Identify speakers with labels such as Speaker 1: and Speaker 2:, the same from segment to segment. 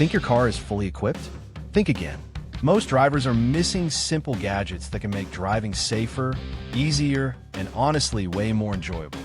Speaker 1: Think your car is fully equipped? Think again. Most drivers are missing simple gadgets that can make driving safer, easier, and honestly way more enjoyable.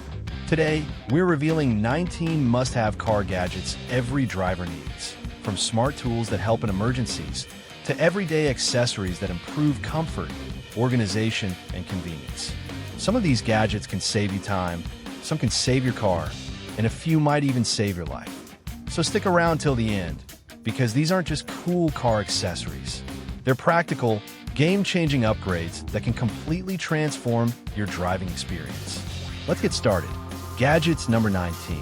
Speaker 1: Today, we're revealing 19 must-have car gadgets every driver needs, from smart tools that help in emergencies to everyday accessories that improve comfort, organization, and convenience. Some of these gadgets can save you time, some can save your car, and a few might even save your life. So stick around till the end, because these aren't just cool car accessories. They're practical, game-changing upgrades that can completely transform your driving experience. Let's get started. Gadgets number 19.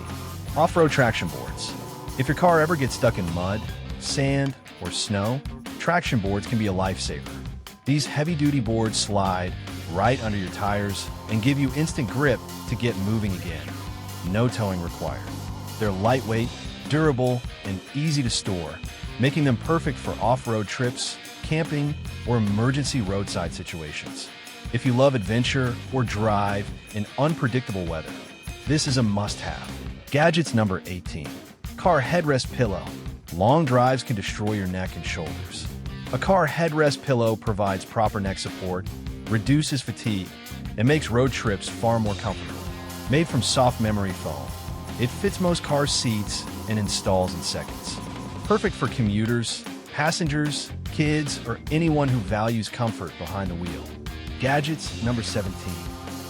Speaker 1: Off-road traction boards. If your car ever gets stuck in mud, sand, or snow, traction boards can be a lifesaver. These heavy-duty boards slide right under your tires and give you instant grip to get moving again. No towing required. They're lightweight, durable, and easy to store, making them perfect for off-road trips, camping, or emergency roadside situations. If you love adventure or drive in unpredictable weather, this is a must-have. Gadgets number 18. Car headrest pillow. Long drives can destroy your neck and shoulders. A car headrest pillow provides proper neck support, reduces fatigue, and makes road trips far more comfortable. Made from soft memory foam, it fits most car seats and installs in seconds. Perfect for commuters, passengers, kids, or anyone who values comfort behind the wheel. Gadgets number 17.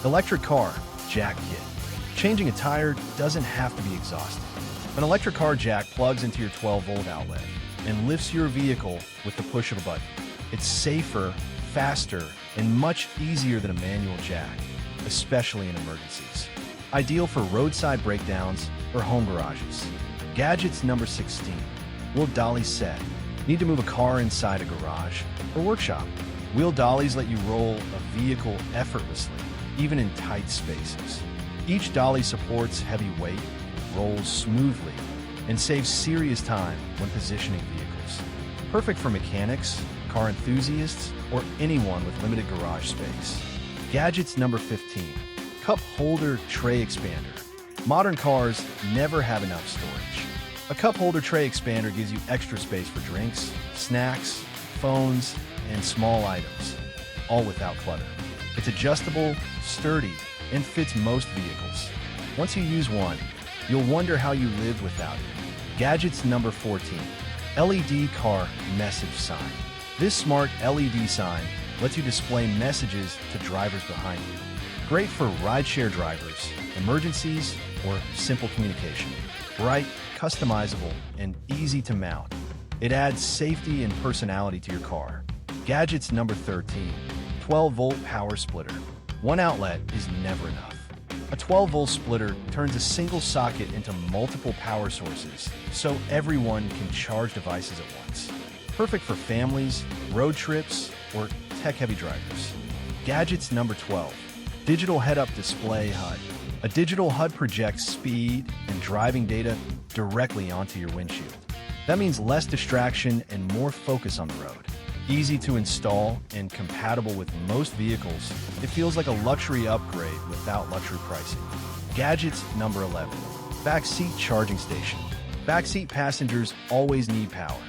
Speaker 1: Electric car jack kit. Changing a tire doesn't have to be exhausting. An electric car jack plugs into your 12-volt outlet and lifts your vehicle with the push of a button. It's safer, faster, and much easier than a manual jack, especially in emergencies. Ideal for roadside breakdowns or home garages. Gadgets number 16. Wheel Dolly Set. Need to move a car inside a garage or workshop? Wheel dollies let you roll a vehicle effortlessly, even in tight spaces. Each dolly supports heavy weight, rolls smoothly, and saves serious time when positioning vehicles. Perfect for mechanics, car enthusiasts, or anyone with limited garage space. Gadgets number 15. Cup holder tray expander. Modern cars never have enough storage. A cup holder tray expander gives you extra space for drinks, snacks, phones, and small items, all without clutter. It's adjustable, sturdy, and fits most vehicles. Once you use one, you'll wonder how you lived without it. Gadgets number 14. LED car message sign. This smart LED sign lets you display messages to drivers behind you. Great for rideshare drivers, emergencies, or simple communication. Bright, customizable, and easy to mount. It adds safety and personality to your car. Gadgets number 13. 12-volt power splitter. One outlet is never enough. A 12-volt splitter turns a single socket into multiple power sources, so everyone can charge devices at once. Perfect for families, road trips, or tech-heavy drivers. Gadgets number 12. Digital head-up display HUD. A digital HUD projects speed and driving data directly onto your windshield. That means less distraction and more focus on the road. Easy to install and compatible with most vehicles, it feels like a luxury upgrade without luxury pricing. Gadgets number 11. Backseat charging station. Backseat passengers always need power.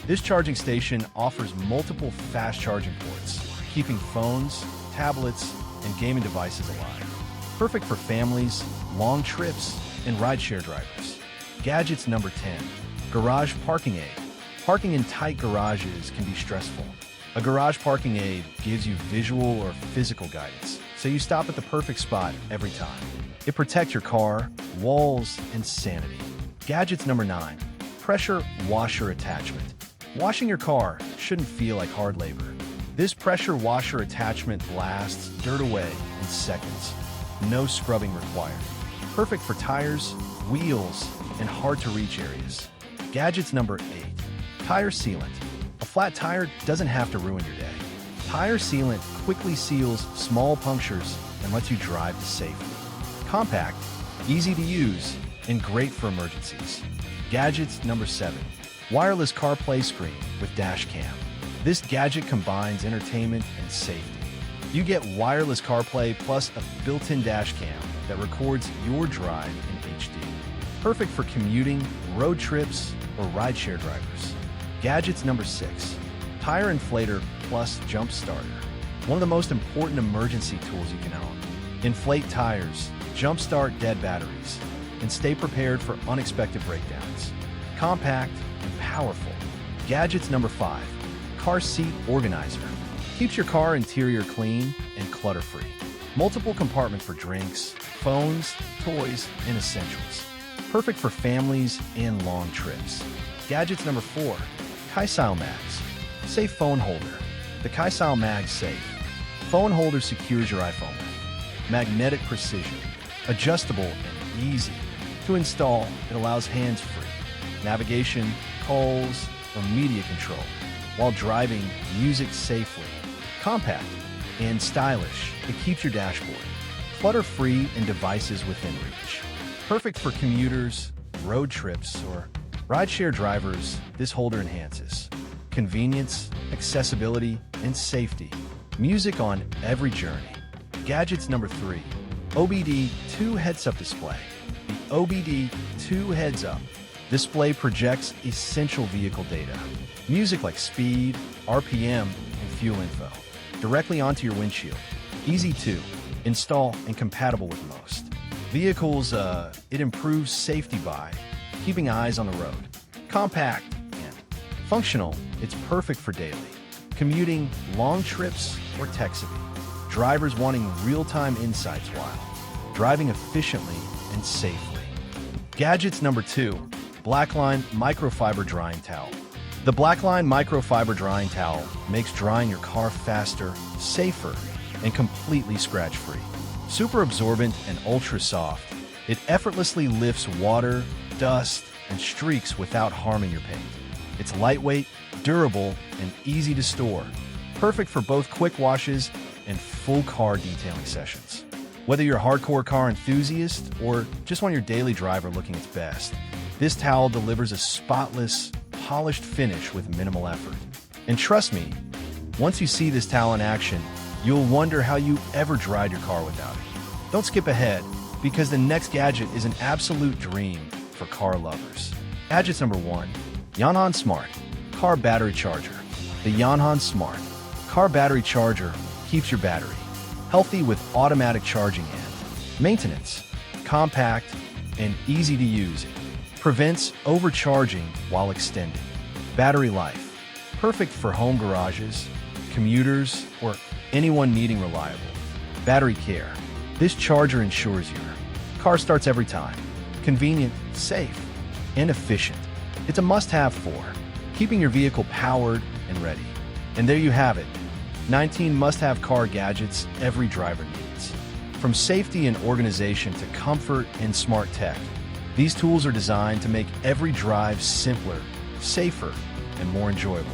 Speaker 1: This charging station offers multiple fast charging ports, keeping phones, tablets, and gaming devices alive. Perfect for families, long trips, and rideshare drivers. Gadgets number 10. Garage parking aid. Parking in tight garages can be stressful. A garage parking aid gives you visual or physical guidance, so you stop at the perfect spot every time. It protects your car, walls, and sanity. Gadgets number 9. Pressure washer attachment. Washing your car shouldn't feel like hard labor. This pressure washer attachment blasts dirt away in seconds. No scrubbing required. Perfect for tires, wheels, and hard-to-reach areas. Gadgets number 8. Tire sealant. A flat tire doesn't have to ruin your day. Tire sealant quickly seals small punctures and lets you drive to safety. Compact, easy to use, and great for emergencies. Gadgets number 7. Wireless CarPlay screen with dash cam. This gadget combines entertainment and safety. You get wireless CarPlay plus a built-in dash cam that records your drive in HD. Perfect for commuting, road trips, or rideshare drivers. Gadgets number 6. Tire Inflator Plus Jump Starter. One of the most important emergency tools you can own. Inflate tires, jumpstart dead batteries, and stay prepared for unexpected breakdowns. Compact and powerful. Gadgets number 5. Car Seat Organizer. Keeps your car interior clean and clutter-free. Multiple compartments for drinks, phones, toys, and essentials. Perfect for families and long trips. Gadgets number 4. Kaisyle Mags. Safe phone holder. The Kaisyle Mags Safe phone holder secures your iPhone. Magnetic precision. Adjustable and easy to install. It allows hands-free navigation, calls, or media control while driving music safely. Compact and stylish. It keeps your dashboard clutter-free and devices within reach. Perfect for commuters, road trips, or rideshare drivers. This holder enhances convenience, accessibility, and safety. Music on every journey. Gadgets number 3. OBD2 Heads-Up Display. The OBD2 Heads-Up display projects essential vehicle data. Music like speed, RPM, and fuel info directly onto your windshield. Easy to install and compatible with most vehicles. It improves safety by keeping eyes on the road. Compact and functional. It's perfect for daily commuting, long trips, or texting. Drivers wanting real-time insights while driving efficiently and safely. Gadgets number 2. Blackline Microfiber Drying Towel. The Blackline Microfiber Drying Towel makes drying your car faster, safer, and completely scratch-free. Super absorbent and ultra soft, it effortlessly lifts water, dust, and streaks without harming your paint. It's lightweight, durable, and easy to store. Perfect for both quick washes and full car detailing sessions. Whether you're a hardcore car enthusiast or just want your daily driver looking its best, this towel delivers a spotless, polished finish with minimal effort. And trust me, once you see this towel in action, you'll wonder how you ever dried your car without it. Don't skip ahead, because the next gadget is an absolute dream for car lovers. Gadgets number 1. Yonhan Smart Car Battery Charger. The Yonhan Smart Car Battery Charger keeps your battery healthy with automatic charging and maintenance. Compact and easy to use. It prevents overcharging while extending battery life. Perfect for home garages, commuters, or anyone needing reliable battery care. This charger ensures your car starts every time. Convenient, safe, and efficient. It's a must-have for keeping your vehicle powered and ready. And there you have it. 19 must-have car gadgets every driver needs. From safety and organization to comfort and smart tech, these tools are designed to make every drive simpler, safer, and more enjoyable.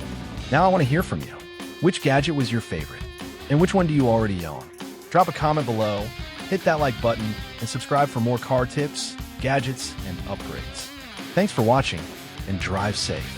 Speaker 1: Now I want to hear from you. Which gadget was your favorite? And which one do you already own? Drop a comment below, hit that like button, and subscribe for more car tips, gadgets, and upgrades. Thanks for watching, and drive safe.